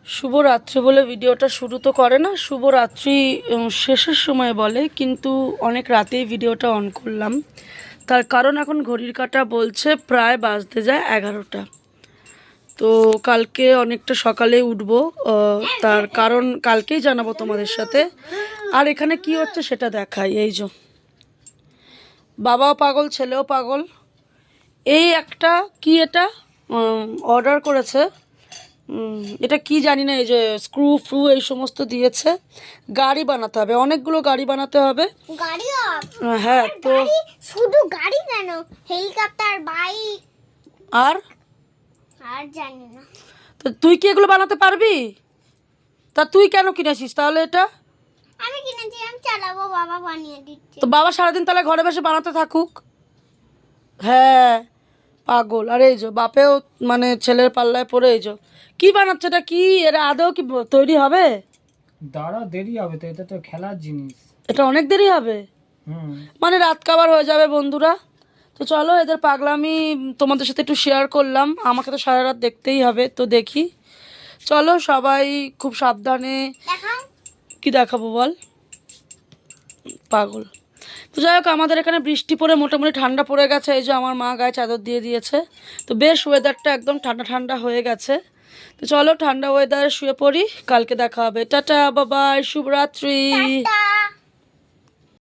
শুভরাত্রি বলে ভিডিওটা শুরু তো করে না, শুভরাত্রি শেষের সময় বলে, কিন্তু অনেক রাতেই ভিডিওটা অন করলাম। তার কারণ এখন ঘড়ির কাঁটা বলছে প্রায় বাজতে যায় 11টা। তো কালকে অনেকটা সকালে উঠবো, তার কারণ কালকেই জানাবো তোমাদের সাথে। আর এখানে কি হচ্ছে সেটা দেখাই। এই যে বাবাও পাগল, ছেলেও পাগল। এই একটা কি এটা অর্ডার করেছে, এটা কি জানি না, এই যে স্ক্রু ফ্রু এই সমস্ত দিয়েছে। গাড়ি বানাতে হবে, অনেকগুলো গাড়ি বানাতে হবে। হ্যাঁ, তো শুধু গাড়ি কেন, হেলিকপ্টার, বাইক আর জানি না। তো তুই কি এগুলো বানাতে পারবি? তা তুই কেন কিনেছিস তাহলে এটা? আমি কিনেছি, আমি চালাবো, বাবা বানিয়ে দিচ্ছে। তো বাবা সারাদিন তাহলে ঘরে বসে বানাতে থাকুক। হ্যাঁ, পাগল। আর এই যে বাপেও মানে ছেলের পাল্লায় পড়ে। এই যে কি বানাচ্ছে, এটা কি? এরা আদৌ কি তৈরি হবে? দাঁড়া, দেরি হবে তো, এটা তো খেলার জিনিস। এটা অনেক দেরি হবে, মানে রাত কাবার হয়ে যাবে বন্ধুরা। তো চলো, এদের পাগলামি তোমাদের সাথে একটু শেয়ার করলাম। আমাকে তো সারা রাত দেখতেই হবে, তো দেখি। চলো সবাই খুব সাবধানে। দেখাও। কি দেখাবো বল, পাগল। তো যাই হোক, আমাদের এখানে বৃষ্টি পড়ে মোটামুটি ঠান্ডা পড়ে গেছে। এই যে আমার মা গায়ে চাদর দিয়ে দিয়েছে, তো বেশ ওয়েদারটা একদম ঠান্ডা ঠান্ডা হয়ে গেছে। তো চলো ঠান্ডা ওয়েদারে শুয়ে পড়ি, কালকে দেখা হবে। টাটা, বাবাই, শুভরাত্রি। টাটা।